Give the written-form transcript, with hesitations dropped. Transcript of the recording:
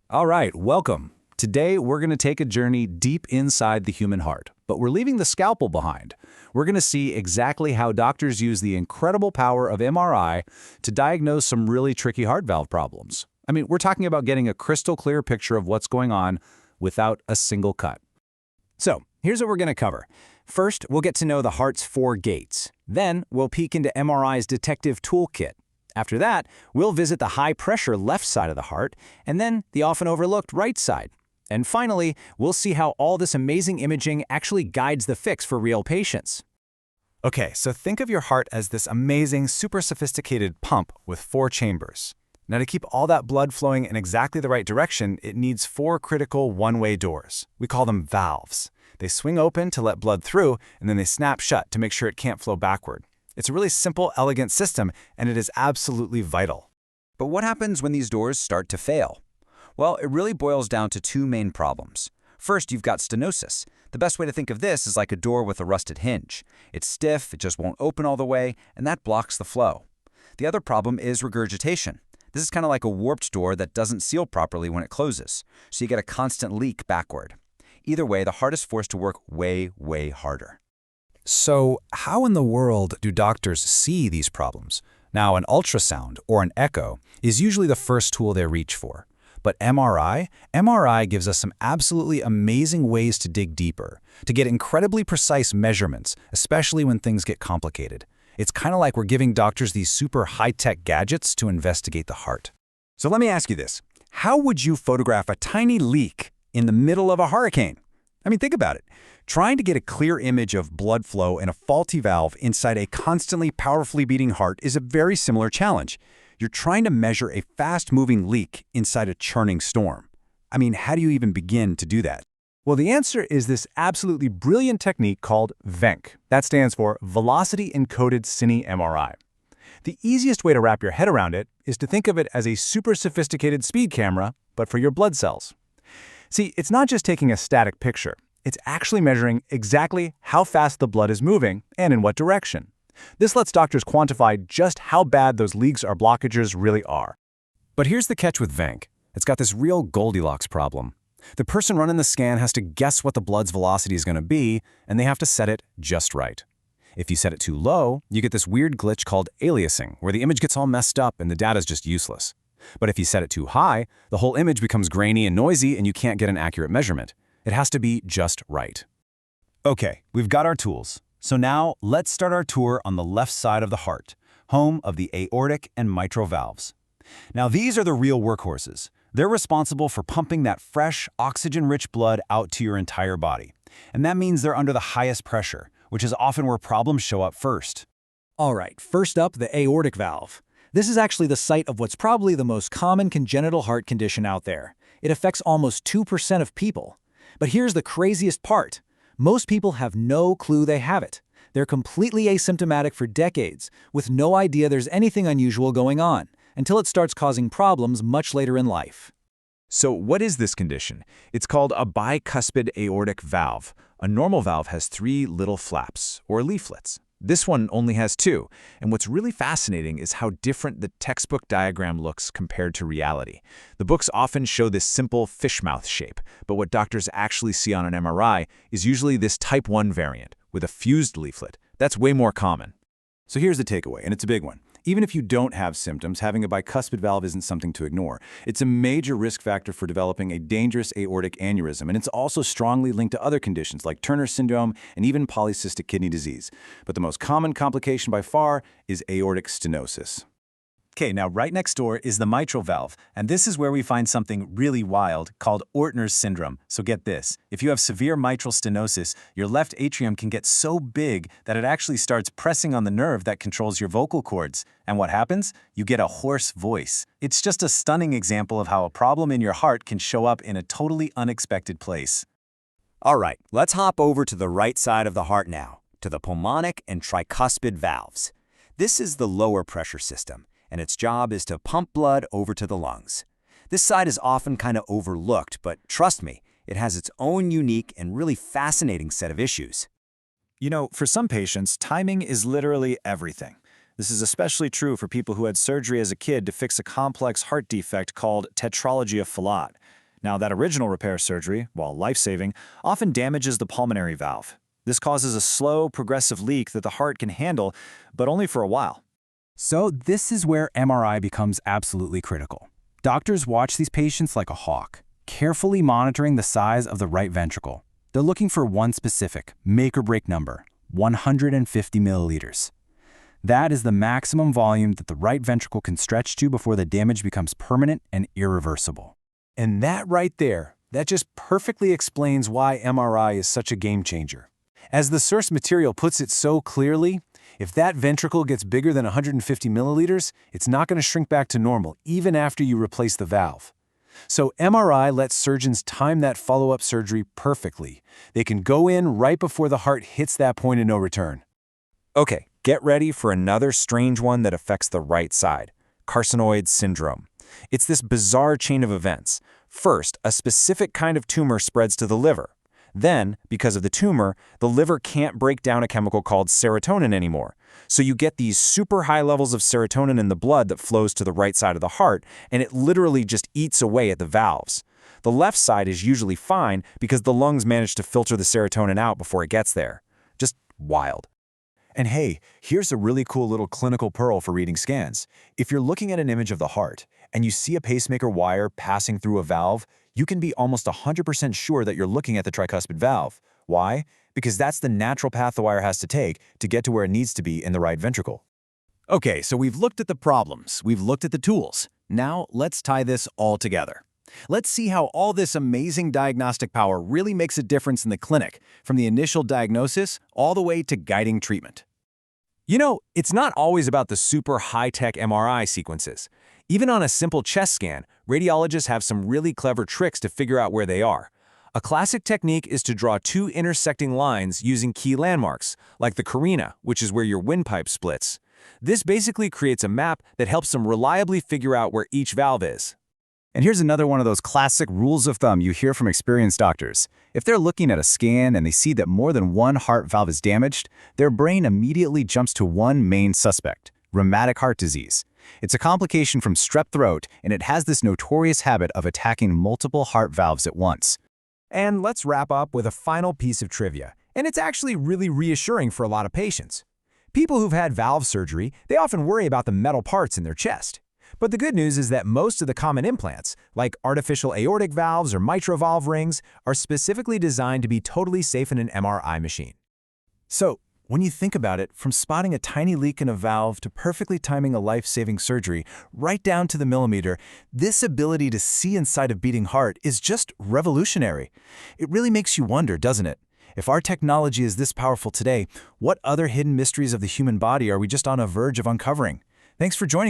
All right, welcome. Today, we're going to take a journey deep inside the human heart, but we're leaving the scalpel behind. We're going to see exactly how doctors use the incredible power of MRI to diagnose some really tricky heart valve problems. I mean, we're talking about getting a crystal clear picture of what's going on without a single cut. So, here's what we're going to cover. First, we'll get to know the heart's 4 gates. Then, we'll peek into MRI's detective toolkit. After that, we'll visit the high-pressure left side of the heart, and then the often overlooked right side. And finally, we'll see how all this amazing imaging actually guides the fix for real patients. Okay, so think of your heart as this amazing, super sophisticated pump with 4 chambers. Now, to keep all that blood flowing in exactly the right direction, it needs 4 critical one-way doors. We call them valves. They swing open to let blood through, and then they snap shut to make sure it can't flow backward. It's a really simple, elegant system, and it is absolutely vital. But what happens when these doors start to fail? Well, it really boils down to 2 main problems. First, you've got stenosis. The best way to think of this is like a door with a rusted hinge. It's stiff, it just won't open all the way, and that blocks the flow. The other problem is regurgitation. This is kind of like a warped door that doesn't seal properly when it closes, so you get a constant leak backward. Either way, the heart is forced to work way, way harder. So, how in the world do doctors see these problems? Now, an ultrasound or an echo is usually the first tool they reach for. But MRI gives us some absolutely amazing ways to dig deeper, to get incredibly precise measurements, especially when things get complicated. It's kind of like we're giving doctors these super high-tech gadgets to investigate the heart. So let me ask you this. How would you photograph a tiny leak in the middle of a hurricane? I mean, think about it. Trying to get a clear image of blood flow in a faulty valve inside a constantly powerfully beating heart is a very similar challenge. You're trying to measure a fast-moving leak inside a churning storm. I mean, how do you even begin to do that? Well, the answer is this absolutely brilliant technique called VENC. That stands for Velocity Encoded Cine MRI. The easiest way to wrap your head around it is to think of it as a super sophisticated speed camera, but for your blood cells. See, it's not just taking a static picture. It's actually measuring exactly how fast the blood is moving and in what direction. This lets doctors quantify just how bad those leaks or blockages really are. But here's the catch with VENC. It's got this real Goldilocks problem. The person running the scan has to guess what the blood's velocity is going to be, and they have to set it just right. If you set it too low, you get this weird glitch called aliasing, where the image gets all messed up and the data's just useless. But if you set it too high, the whole image becomes grainy and noisy and you can't get an accurate measurement. It has to be just right. Okay, we've got our tools. So now, let's start our tour on the left side of the heart, home of the aortic and mitral valves. Now, these are the real workhorses. They're responsible for pumping that fresh, oxygen-rich blood out to your entire body. And that means they're under the highest pressure, which is often where problems show up first. All right, first up, the aortic valve. This is actually the site of what's probably the most common congenital heart condition out there. It affects almost 2% of people. But here's the craziest part. Most people have no clue they have it. They're completely asymptomatic for decades, with no idea there's anything unusual going on, until it starts causing problems much later in life. So what is this condition? It's called a bicuspid aortic valve. A normal valve has 3 little flaps, or leaflets. This one only has 2, and what's really fascinating is how different the textbook diagram looks compared to reality. The books often show this simple fish mouth shape, but what doctors actually see on an MRI is usually this type 1 variant, with a fused leaflet. That's way more common. So here's the takeaway, and it's a big one. Even if you don't have symptoms, having a bicuspid valve isn't something to ignore. It's a major risk factor for developing a dangerous aortic aneurysm, and it's also strongly linked to other conditions like Turner syndrome and even polycystic kidney disease. But the most common complication by far is aortic stenosis. Okay, now right next door is the mitral valve, and this is where we find something really wild called Ortner's syndrome. So get this, if you have severe mitral stenosis, your left atrium can get so big that it actually starts pressing on the nerve that controls your vocal cords. And what happens? You get a hoarse voice. It's just a stunning example of how a problem in your heart can show up in a totally unexpected place. All right, let's hop over to the right side of the heart now, to the pulmonic and tricuspid valves. This is the lower pressure system, and its job is to pump blood over to the lungs. This side is often kind of overlooked, but trust me, it has its own unique and really fascinating set of issues. You know, for some patients, timing is literally everything. This is especially true for people who had surgery as a kid to fix a complex heart defect called Tetralogy of Fallot. Now, that original repair surgery, while life-saving, often damages the pulmonary valve. This causes a slow, progressive leak that the heart can handle, but only for a while. So this is where MRI becomes absolutely critical. Doctors watch these patients like a hawk, carefully monitoring the size of the right ventricle. They're looking for one specific, make-or-break number, 150 milliliters. That is the maximum volume that the right ventricle can stretch to before the damage becomes permanent and irreversible. And that right there, that just perfectly explains why MRI is such a game changer. As the source material puts it so clearly, if that ventricle gets bigger than 150 milliliters, it's not going to shrink back to normal, even after you replace the valve. So MRI lets surgeons time that follow-up surgery perfectly. They can go in right before the heart hits that point of no return. Okay, get ready for another strange one that affects the right side, carcinoid syndrome. It's this bizarre chain of events. First, a specific kind of tumor spreads to the liver. Then, because of the tumor, the liver can't break down a chemical called serotonin anymore. So you get these super high levels of serotonin in the blood that flows to the right side of the heart, and it literally just eats away at the valves. The left side is usually fine because the lungs manage to filter the serotonin out before it gets there. Just wild. And hey, here's a really cool little clinical pearl for reading scans. If you're looking at an image of the heart and you see a pacemaker wire passing through a valve, you can be almost 100% sure that you're looking at the tricuspid valve. Why? Because that's the natural path the wire has to take to get to where it needs to be in the right ventricle. Okay, so we've looked at the problems, we've looked at the tools. Now let's tie this all together. Let's see how all this amazing diagnostic power really makes a difference in the clinic, from the initial diagnosis all the way to guiding treatment. You know, it's not always about the super high-tech MRI sequences. Even on a simple chest scan, radiologists have some really clever tricks to figure out where they are. A classic technique is to draw two intersecting lines using key landmarks, like the carina, which is where your windpipe splits. This basically creates a map that helps them reliably figure out where each valve is. And here's another one of those classic rules of thumb you hear from experienced doctors. If they're looking at a scan and they see that more than one heart valve is damaged, their brain immediately jumps to one main suspect: rheumatic heart disease. It's a complication from strep throat, and it has this notorious habit of attacking multiple heart valves at once. And let's wrap up with a final piece of trivia, and it's actually really reassuring for a lot of patients. People who've had valve surgery, they often worry about the metal parts in their chest. But the good news is that most of the common implants, like artificial aortic valves or mitral valve rings, are specifically designed to be totally safe in an MRI machine. So, when you think about it, from spotting a tiny leak in a valve to perfectly timing a life-saving surgery, right down to the millimeter, this ability to see inside a beating heart is just revolutionary. It really makes you wonder, doesn't it? If our technology is this powerful today, what other hidden mysteries of the human body are we just on the verge of uncovering? Thanks for joining